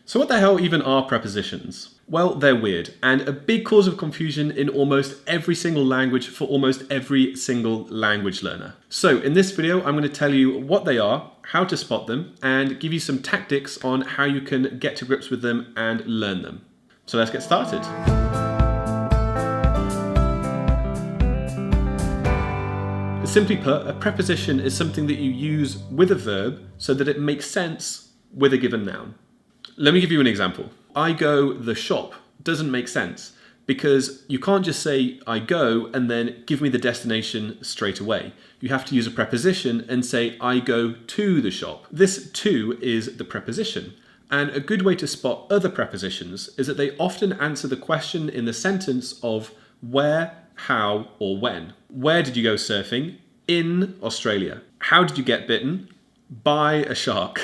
So what the hell even are prepositions? Well, they're weird and a big cause of confusion in almost every single language for almost every single language learner. So in this video, I'm going to tell you what they are, how to spot them, and give you some tactics on how you can get to grips with them and learn them. So let's get started. Simply put, a preposition is something that you use with a verb so that it makes sense with a given noun. Let me give you an example. I go the shop doesn't make sense because you can't just say I go and then give me the destination straight away. You have to use a preposition and say I go to the shop. This to is the preposition. And a good way to spot other prepositions is that they often answer the question in the sentence of where, how, or when. Where did you go surfing? In Australia. How did you get bitten? By a shark.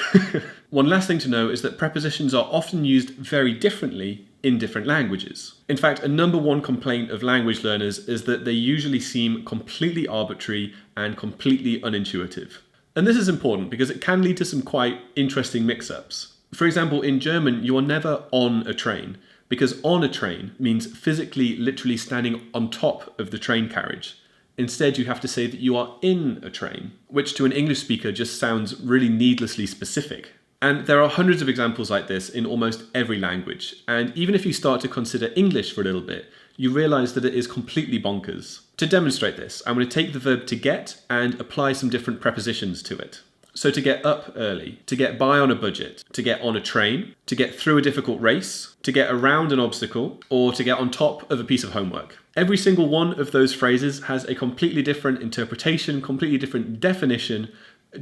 One last thing to know is that prepositions are often used very differently in different languages. In fact, a number one complaint of language learners is that they usually seem completely arbitrary and completely unintuitive. And this is important because it can lead to some quite interesting mix-ups. For example, in German, you are never on a train because on a train means physically, literally standing on top of the train carriage. Instead, you have to say that you are in a train, which to an English speaker just sounds really needlessly specific. And there are hundreds of examples like this in almost every language. And even if you start to consider English for a little bit, you realize that it is completely bonkers. To demonstrate this, I'm going to take the verb to get and apply some different prepositions to it. So to get up early, to get by on a budget, to get on a train, to get through a difficult race, to get around an obstacle, or to get on top of a piece of homework. Every single one of those phrases has a completely different interpretation, completely different definition,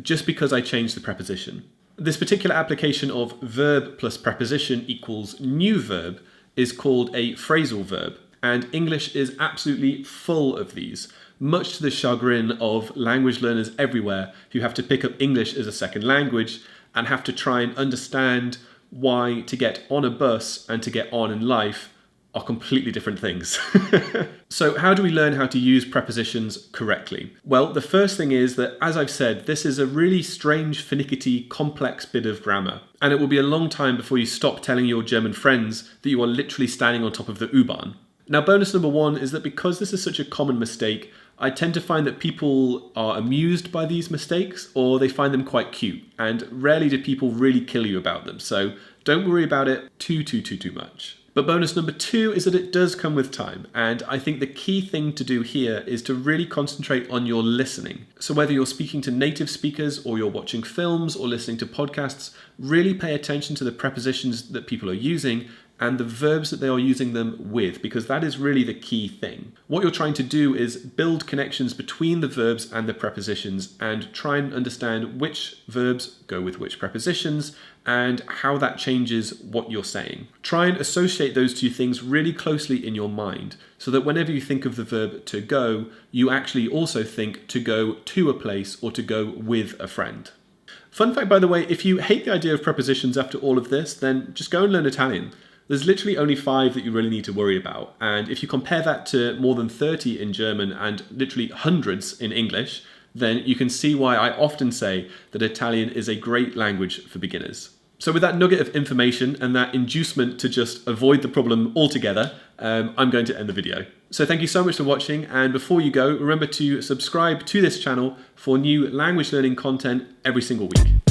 just because I changed the preposition. This particular application of verb plus preposition equals new verb is called a phrasal verb, and English is absolutely full of these, much to the chagrin of language learners everywhere who have to pick up English as a second language and have to try and understand why to get on a bus and to get on in life are completely different things. So how do we learn how to use prepositions correctly? Well, the first thing is that, as I've said, this is a really strange, finicky, complex bit of grammar. And it will be a long time before you stop telling your German friends that you are literally standing on top of the U-Bahn. Now, bonus number one is that because this is such a common mistake, I tend to find that people are amused by these mistakes or they find them quite cute, and rarely do people really kill you about them. So don't worry about it too much. But bonus number two is that it does come with time, and I think the key thing to do here is to really concentrate on your listening. So whether you're speaking to native speakers or you're watching films or listening to podcasts, really pay attention to the prepositions that people are using and the verbs that they are using them with, because that is really the key thing. What you're trying to do is build connections between the verbs and the prepositions and try and understand which verbs go with which prepositions and how that changes what you're saying. Try and associate those two things really closely in your mind so that whenever you think of the verb to go, you actually also think to go to a place or to go with a friend. Fun fact, by the way, if you hate the idea of prepositions after all of this, then just go and learn Italian. There's literally only 5 that you really need to worry about. And if you compare that to more than 30 in German and literally hundreds in English, then you can see why I often say that Italian is a great language for beginners. So with that nugget of information and that inducement to just avoid the problem altogether, I'm going to end the video. So thank you so much for watching, and before you go, remember to subscribe to this channel for new language learning content every single week.